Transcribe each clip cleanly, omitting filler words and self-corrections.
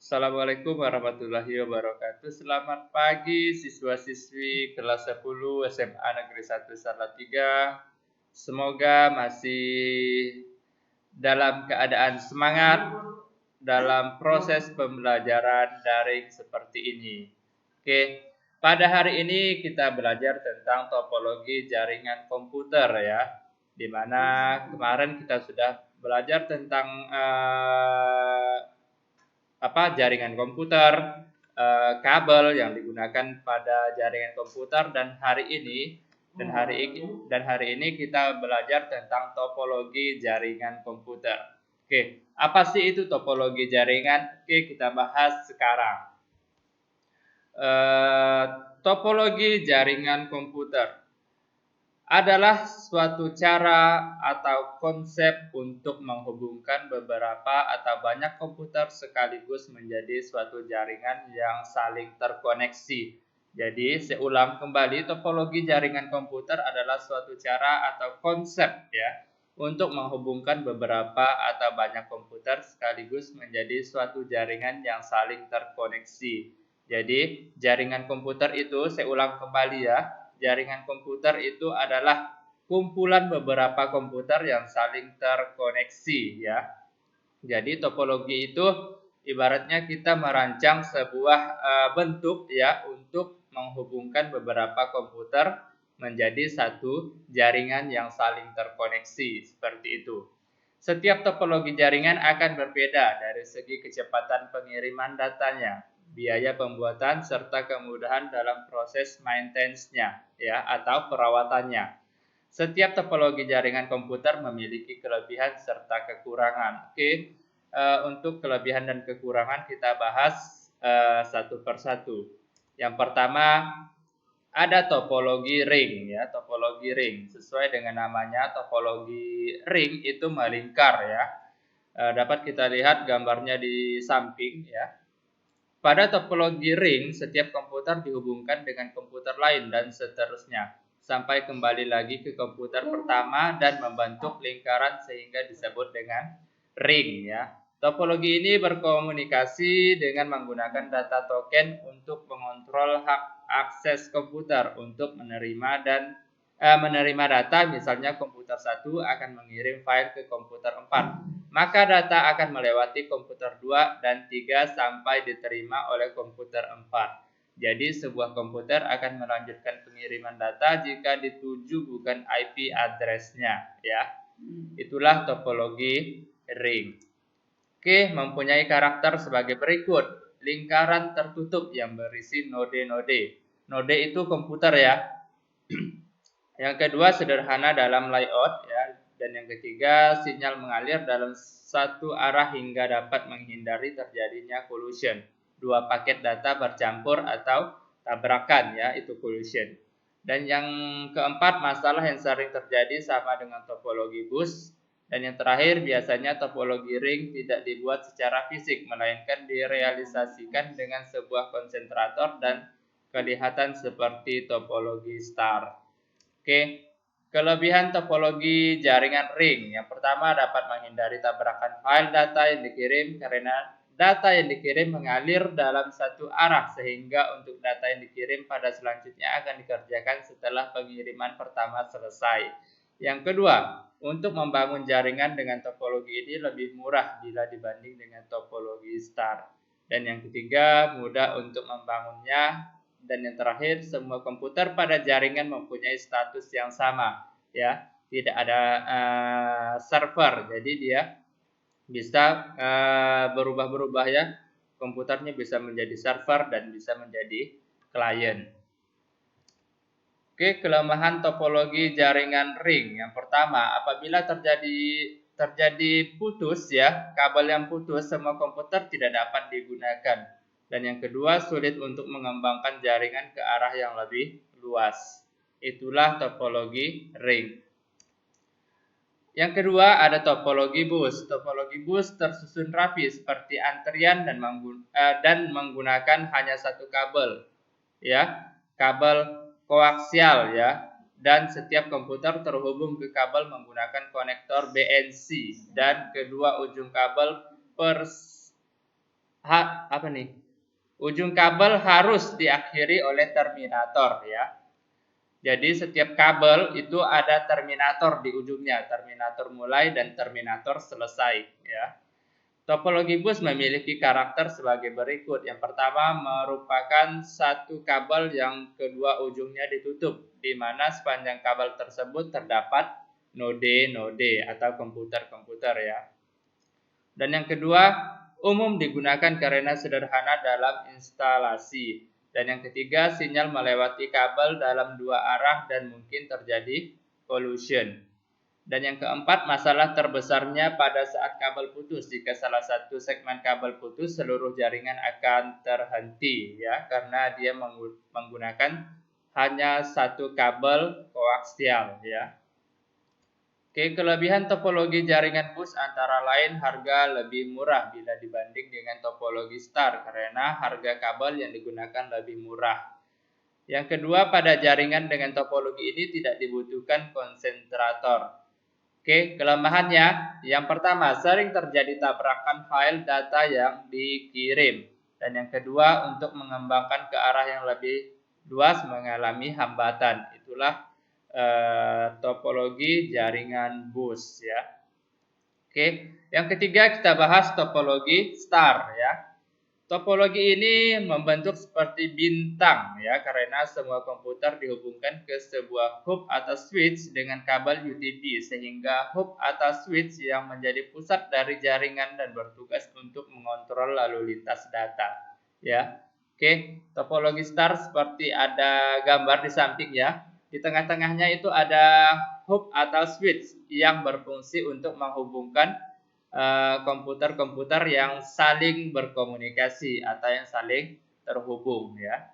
Assalamualaikum warahmatullahi wabarakatuh. Selamat pagi siswa-siswi kelas 10 SMA Negeri 1 Salatiga. Semoga masih dalam keadaan semangat dalam proses pembelajaran daring seperti ini. Oke, pada hari ini kita belajar tentang topologi jaringan komputer ya. Di mana kemarin kita sudah belajar tentang jaringan komputer, kabel yang digunakan pada jaringan komputer dan hari ini kita belajar tentang topologi jaringan komputer. Oke, apa sih itu topologi jaringan? Oke, kita bahas sekarang. Topologi jaringan komputer adalah suatu cara atau konsep untuk menghubungkan beberapa atau banyak komputer sekaligus menjadi suatu jaringan yang saling terkoneksi. Jadi, seulang kembali, topologi jaringan komputer adalah suatu cara atau konsep ya untuk menghubungkan beberapa atau banyak komputer sekaligus menjadi suatu jaringan yang saling terkoneksi. Jadi, jaringan komputer itu, seulang kembali ya, jaringan komputer itu adalah kumpulan beberapa komputer yang saling terkoneksi ya. Jadi topologi itu ibaratnya kita merancang sebuah bentuk ya untuk menghubungkan beberapa komputer menjadi satu jaringan yang saling terkoneksi seperti itu. Setiap topologi jaringan akan berbeda dari segi kecepatan pengiriman datanya, biaya pembuatan, serta kemudahan dalam proses maintenance-nya ya atau perawatannya. Setiap topologi jaringan komputer memiliki kelebihan serta kekurangan. Oke, untuk kelebihan dan kekurangan kita bahas satu persatu. Yang pertama ada topologi ring ya, topologi ring. Sesuai dengan namanya, topologi ring itu melingkar ya. Dapat kita lihat gambarnya di samping ya. Pada topologi ring, setiap komputer dihubungkan dengan komputer lain dan seterusnya, sampai kembali lagi ke komputer pertama dan membentuk lingkaran sehingga disebut dengan ring ya. Topologi ini berkomunikasi dengan menggunakan data token untuk mengontrol hak akses komputer untuk menerima data. Misalnya komputer 1 akan mengirim file ke komputer 4, maka data akan melewati komputer 2 dan 3 sampai diterima oleh komputer 4. Jadi sebuah komputer akan melanjutkan pengiriman data jika dituju bukan IP address-nya ya. Itulah topologi ring. Oke, mempunyai karakter sebagai berikut. Lingkaran tertutup yang berisi node-node. Node itu komputer ya. Yang kedua, sederhana dalam layout ya. Dan yang ketiga, sinyal mengalir dalam satu arah hingga dapat menghindari terjadinya collision. Dua paket data bercampur atau tabrakan ya, itu collision. Dan yang keempat, masalah yang sering terjadi sama dengan topologi bus. Dan yang terakhir, biasanya topologi ring tidak dibuat secara fisik, melainkan direalisasikan dengan sebuah konsentrator dan kelihatan seperti topologi star. Oke, kelebihan topologi jaringan ring. Yang pertama, dapat menghindari tabrakan file data yang dikirim karena data yang dikirim mengalir dalam satu arah, sehingga untuk data yang dikirim pada selanjutnya akan dikerjakan setelah pengiriman pertama selesai. Yang kedua, untuk membangun jaringan dengan topologi ini lebih murah bila dibanding dengan topologi star. Dan yang ketiga, mudah untuk membangunnya. Dan yang terakhir, semua komputer pada jaringan mempunyai status yang sama, ya, tidak ada server, jadi dia bisa berubah-berubah ya, komputernya bisa menjadi server dan bisa menjadi klien. Oke, kelemahan topologi jaringan ring. Yang pertama, apabila terjadi putus ya, kabel yang putus, semua komputer tidak dapat digunakan. Dan yang kedua, sulit untuk mengembangkan jaringan ke arah yang lebih luas. Itulah topologi ring. Yang kedua, ada topologi bus. Topologi bus tersusun rapi seperti antrian dan menggunakan hanya satu kabel, ya, kabel koaksial ya, dan setiap komputer terhubung ke kabel menggunakan konektor BNC dan kedua ujung kabel apa nih? Ujung kabel harus diakhiri oleh terminator ya. Jadi setiap kabel itu ada terminator di ujungnya, terminator mulai dan terminator selesai ya. Topologi bus memiliki karakter sebagai berikut. Yang pertama merupakan satu kabel yang kedua ujungnya ditutup, di mana sepanjang kabel tersebut terdapat node-node atau komputer-komputer ya. Dan yang kedua, umum digunakan karena sederhana dalam instalasi. Dan yang ketiga, sinyal melewati kabel dalam dua arah dan mungkin terjadi collision. Dan yang keempat, masalah terbesarnya pada saat kabel putus. Jika salah satu segmen kabel putus, seluruh jaringan akan terhenti ya, karena dia menggunakan hanya satu kabel koaksial ya. Oke, kelebihan topologi jaringan bus antara lain harga lebih murah bila dibanding dengan topologi star karena harga kabel yang digunakan lebih murah. Yang kedua, pada jaringan dengan topologi ini tidak dibutuhkan konsentrator. Oke, kelemahannya yang pertama sering terjadi tabrakan file data yang dikirim. Dan yang kedua, untuk mengembangkan ke arah yang lebih luas mengalami hambatan. Itulah topologi jaringan bus ya. Oke, yang ketiga kita bahas topologi star ya. Topologi ini membentuk seperti bintang ya, karena semua komputer dihubungkan ke sebuah hub atau switch dengan kabel UTP sehingga hub atau switch yang menjadi pusat dari jaringan dan bertugas untuk mengontrol lalu lintas data ya. Oke, topologi star seperti ada gambar di samping ya. Di tengah-tengahnya itu ada hub atau switch yang berfungsi untuk menghubungkan komputer-komputer yang saling berkomunikasi atau yang saling terhubung ya.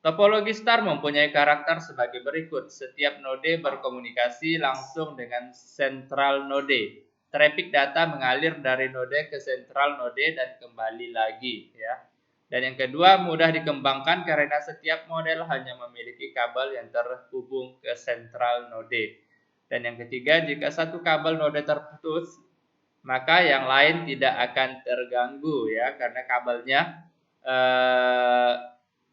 Topologi star mempunyai karakter sebagai berikut. Setiap node berkomunikasi langsung dengan sentral node. Traffic data mengalir dari node ke sentral node dan kembali lagi ya. Dan yang kedua, mudah dikembangkan karena setiap model hanya memiliki kabel yang terhubung ke sentral node. Dan yang ketiga, jika satu kabel node terputus, maka yang lain tidak akan terganggu ya, karena kabelnya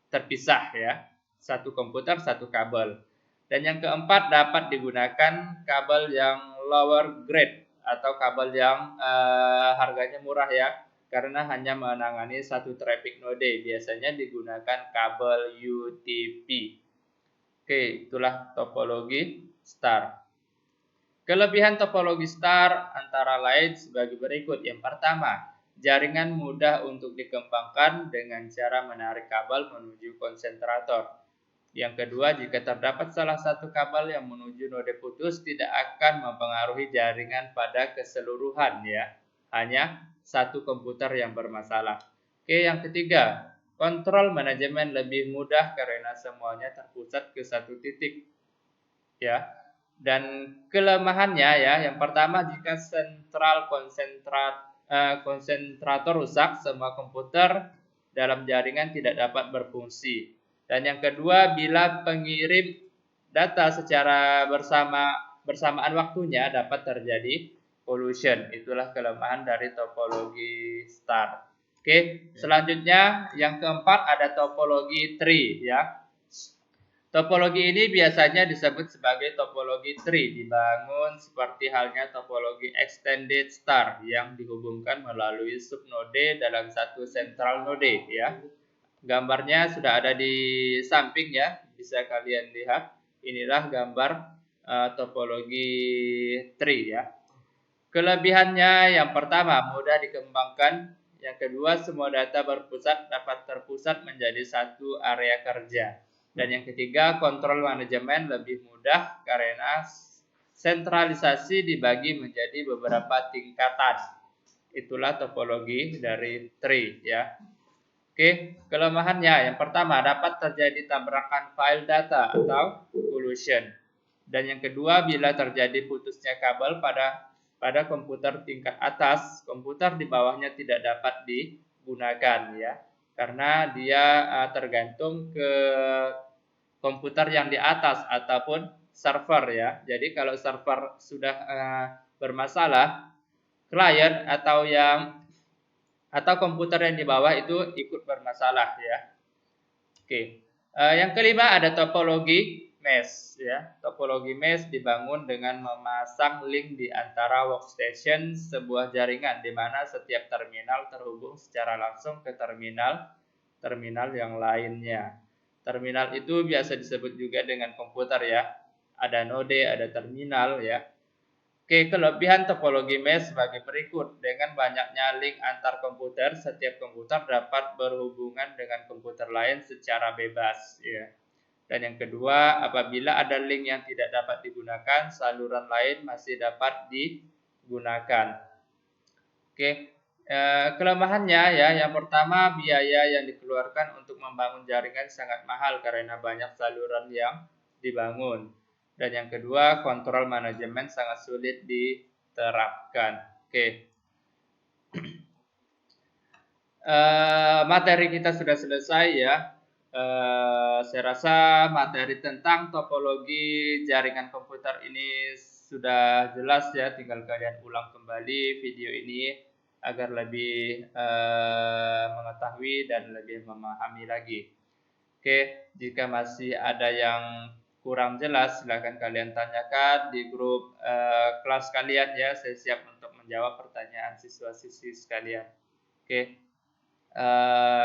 terpisah ya. Satu komputer, satu kabel. Dan yang keempat, dapat digunakan kabel yang lower grade atau kabel yang harganya murah ya, karena hanya menangani satu traffic node. Biasanya digunakan kabel UTP. Oke, itulah topologi star. Kelebihan topologi star antara lain sebagai berikut. Yang pertama, jaringan mudah untuk dikembangkan dengan cara menarik kabel menuju konsentrator. Yang kedua, jika terdapat salah satu kabel yang menuju node putus, tidak akan mempengaruhi jaringan pada keseluruhan ya. Hanya satu komputer yang bermasalah. Oke, yang ketiga, kontrol manajemen lebih mudah karena semuanya terpusat ke satu titik. Ya. Dan kelemahannya ya, yang pertama jika sentral konsentrator rusak, semua komputer dalam jaringan tidak dapat berfungsi. Dan yang kedua, bila pengirim data secara bersamaan waktunya dapat terjadi collision. Itulah kelemahan dari topologi star. Oke, selanjutnya yang keempat ada topologi tree ya. Topologi ini biasanya disebut sebagai topologi tree, dibangun seperti halnya topologi extended star yang dihubungkan melalui subnode dalam satu central node ya. Gambarnya sudah ada di samping ya, bisa kalian lihat. Inilah gambar topologi tree ya. Kelebihannya yang pertama mudah dikembangkan, yang kedua semua data dapat terpusat menjadi satu area kerja. Dan yang ketiga, kontrol manajemen lebih mudah karena sentralisasi dibagi menjadi beberapa tingkatan. Itulah topologi dari tree ya. Oke, kelemahannya yang pertama dapat terjadi tabrakan file data atau collision. Dan yang kedua, bila terjadi putusnya kabel pada komputer tingkat atas, komputer di bawahnya tidak dapat digunakan ya. Karena dia tergantung ke komputer yang di atas ataupun server ya. Jadi kalau server sudah bermasalah, klien atau yang atau komputer yang di bawah itu ikut bermasalah ya. Oke. Yang kelima ada topologi mesh ya. Topologi mesh dibangun dengan memasang link di antara workstation sebuah jaringan di mana setiap terminal terhubung secara langsung ke terminal yang lainnya. Terminal itu biasa disebut juga dengan komputer ya. Ada node, ada terminal ya. Oke, kelebihan topologi mesh sebagai berikut. Dengan banyaknya link antar komputer, setiap komputer dapat berhubungan dengan komputer lain secara bebas. Ya. Dan yang kedua, apabila ada link yang tidak dapat digunakan, saluran lain masih dapat digunakan. Oke, kelemahannya ya, yang pertama biaya yang dikeluarkan untuk membangun jaringan sangat mahal karena banyak saluran yang dibangun. Dan yang kedua, kontrol manajemen sangat sulit diterapkan. Oke. Materi kita sudah selesai ya. Saya rasa materi tentang topologi jaringan komputer ini sudah jelas ya. Tinggal kalian ulang kembali video ini agar lebih mengetahui dan lebih memahami lagi. Oke, jika masih ada yang kurang jelas, silahkan kalian tanyakan di grup kelas kalian ya. Saya siap untuk menjawab pertanyaan siswa-siswi sekalian. Oke,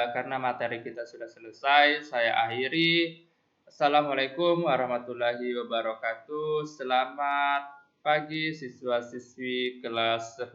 karena materi kita sudah selesai, saya akhiri. Assalamualaikum warahmatullahi wabarakatuh. Selamat pagi siswa-siswi kelas 10.